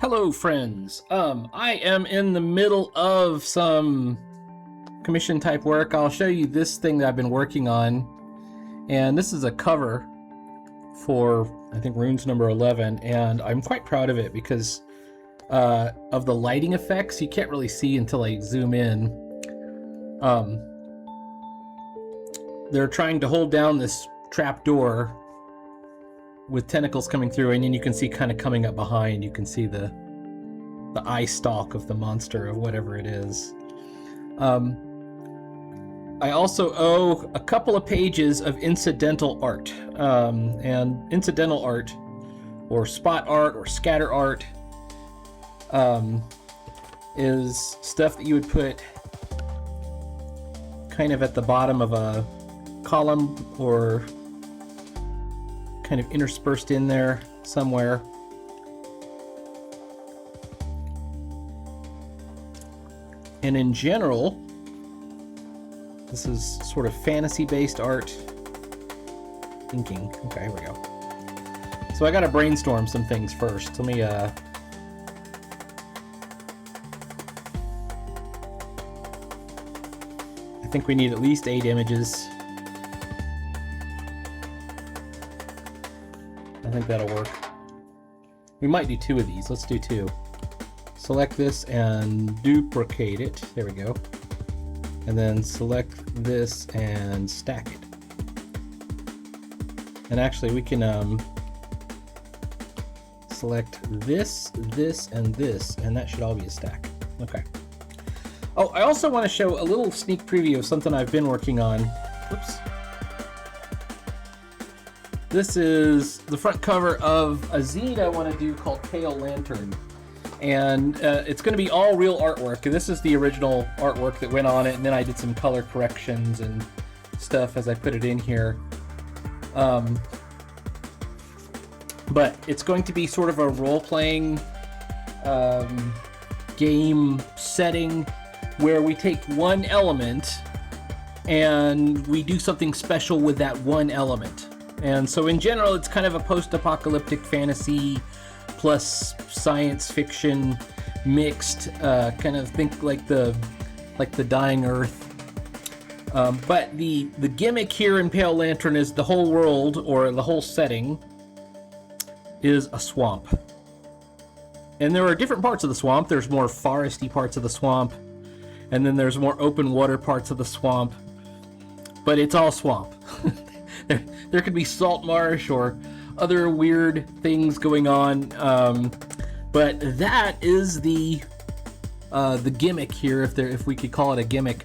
Hello, friends. I am in the middle of some commission type work. I'll show you this thing that I've been working on. And this is a cover for, I think, runes number 11. And I'm quite proud of it because of the lighting effects. You can't really see until I zoom in. They're trying to hold down this trap door with tentacles coming through, and then you can see kind of coming up behind, you can see the eye stalk of the monster of whatever it is. I also owe a couple of pages of incidental art, and incidental art or spot art or scatter art is stuff that you would put kind of at the bottom of a column or kind of interspersed in there somewhere. And in general, this is sort of fantasy-based art. Inking. Okay, here we go. So I gotta brainstorm some things first. Let me I think we need at least 8 images. I think that'll work. We might do 2 of these. Let's do 2. Select this and duplicate it. There we go. And then select this and stack it. And actually we can select this, this, and this, and that should all be a stack. Okay. Oh, I also want to show a little sneak preview of something I've been working on. Whoops. This is the front cover of a zine I want to do called Pale Lantern. And it's going to be all real artwork. And this is the original artwork that went on it, and then I did some color corrections and stuff as I put it in here. But it's going to be sort of a role-playing game setting where we take one element and we do something special with that one element. And so in general, it's kind of a post-apocalyptic fantasy plus science fiction mixed, kind of think like the dying Earth. But the gimmick here in Pale Lantern is the whole world, or the whole setting, is a swamp. And there are different parts of the swamp. There's more foresty parts of the swamp, and then there's more open water parts of the swamp. But it's all swamp. There could be salt marsh or other weird things going on, but that is the gimmick here, if we could call it a gimmick.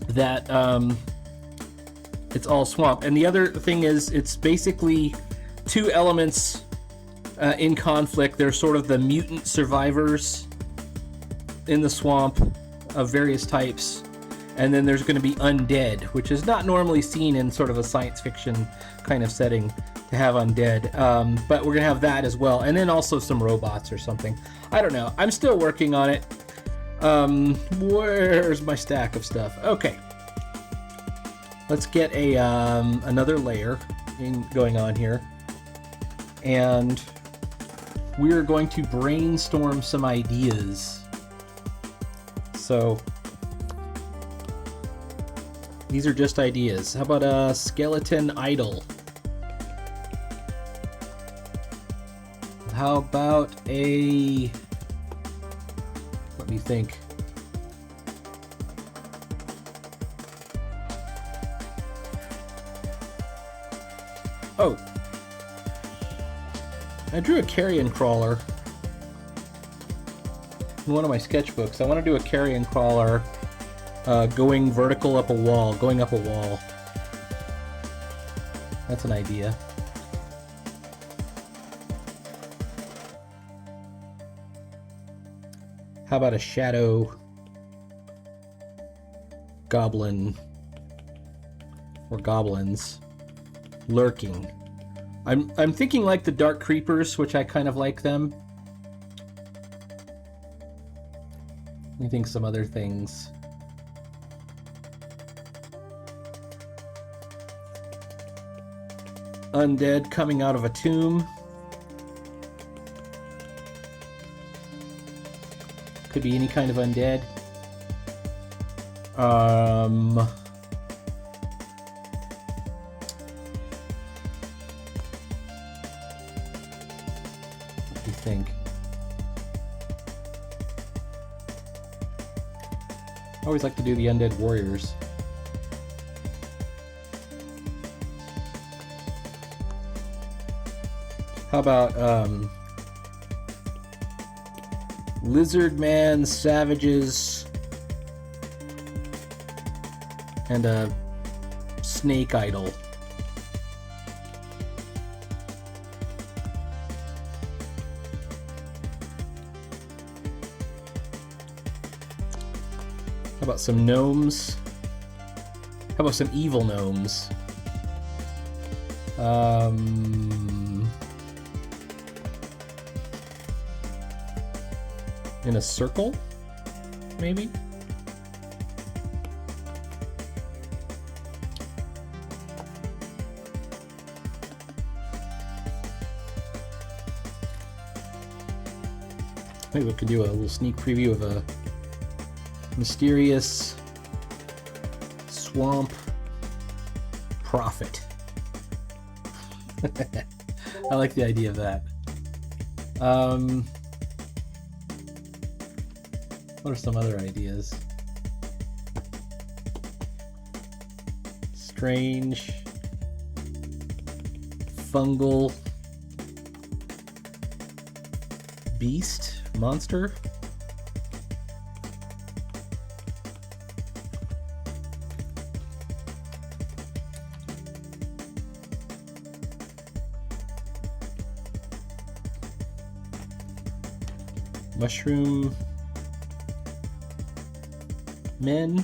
That it's all swamp. And the other thing is, it's basically 2 elements in conflict. There's sort of the mutant survivors in the swamp of various types. And then there's going to be undead, which is not normally seen in sort of a science fiction kind of setting to have undead. But we're going to have that as well. And then also some robots or something. I don't know. I'm still working on it. Where's my stack of stuff? Okay. Let's get a another layer going on here. And we're going to brainstorm some ideas. So these are just ideas. How about a skeleton idol? How about a... let me think. Oh. I drew a carrion crawler in one of my sketchbooks. I want to do a carrion crawler going vertical up a wall, going up a wall. That's an idea. How about a shadow goblin or goblins lurking? I'm thinking like the dark creepers, which I kind of like them. I think some other things. Undead coming out of a tomb. Could be any kind of undead. What do you think? I always like to do the undead warriors. How about lizard man, savages, and a snake idol? How about some gnomes? How about some evil gnomes? In a circle, maybe? Maybe we could do a little sneak preview of a mysterious swamp prophet. I like the idea of that. What are some other ideas? Strange, fungal, beast, monster? Mushroom men,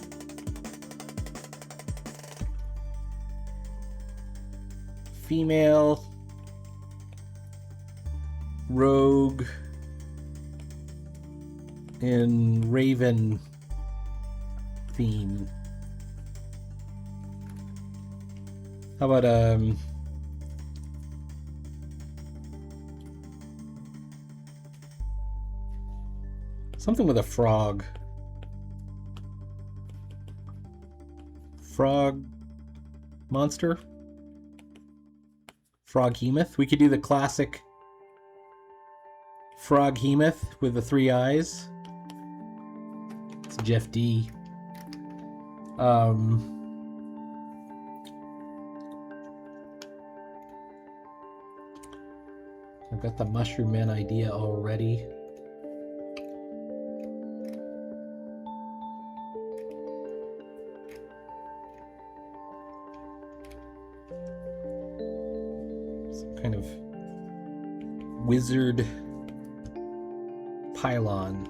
female, rogue, and raven theme. How about something with a frog? Frog monster? Froghemoth? We could do the classic Froghemoth with the 3 eyes. It's Jeff D. I've got the Mushroom Man idea already. Kind of wizard pylon,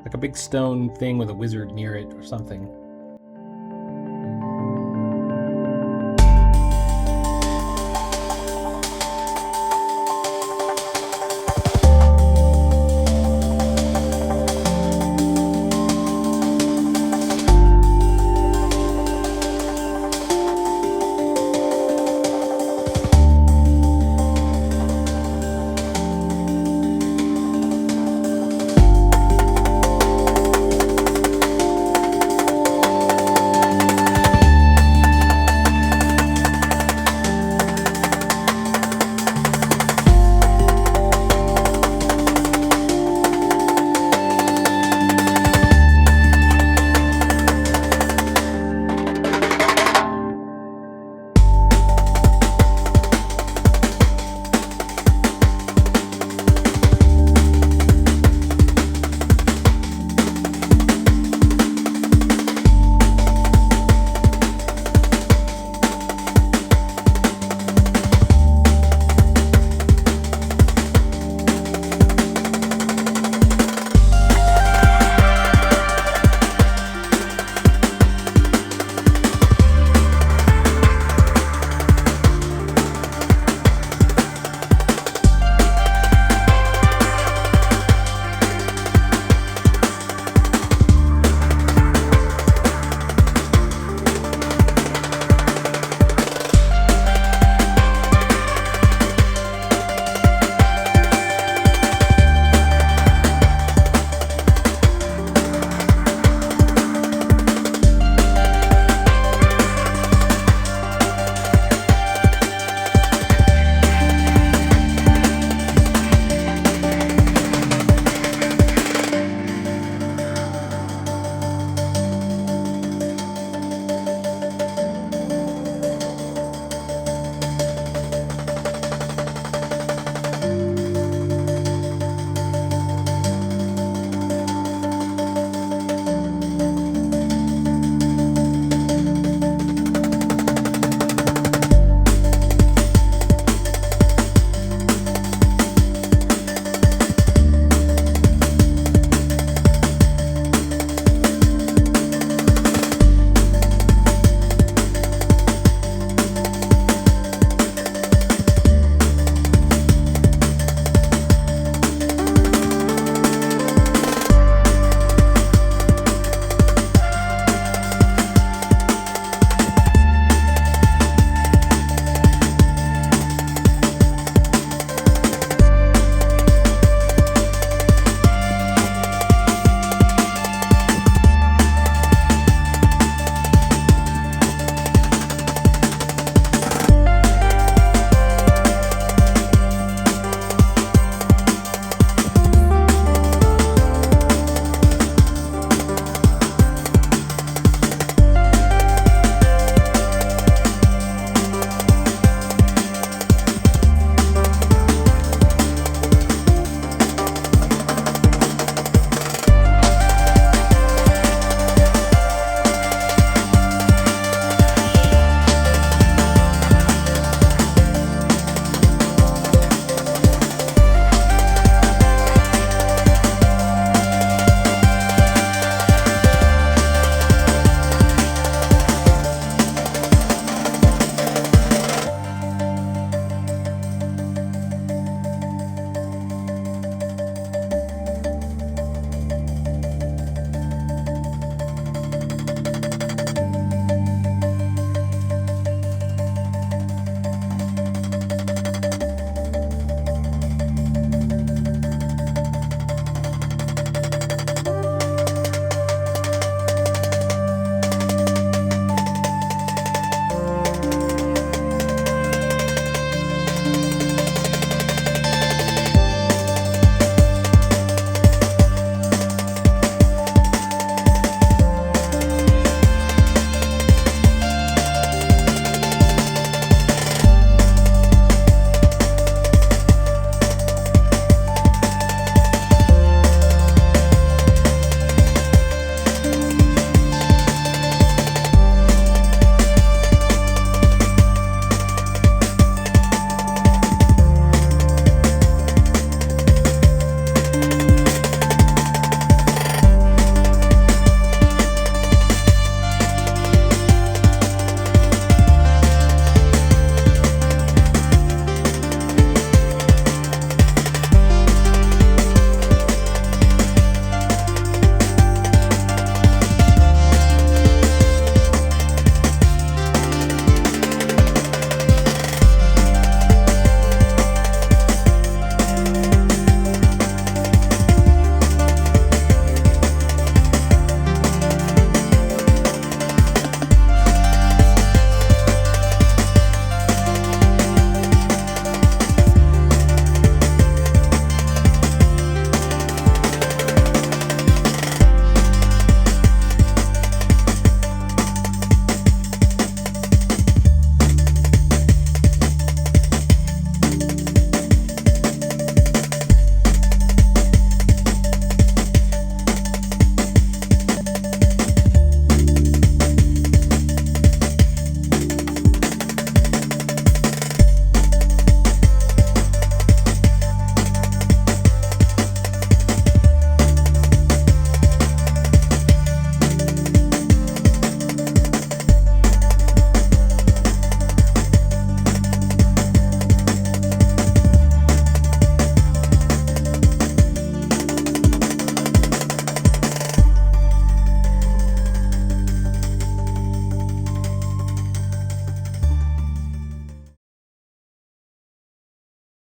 like a big stone thing with a wizard near it or something.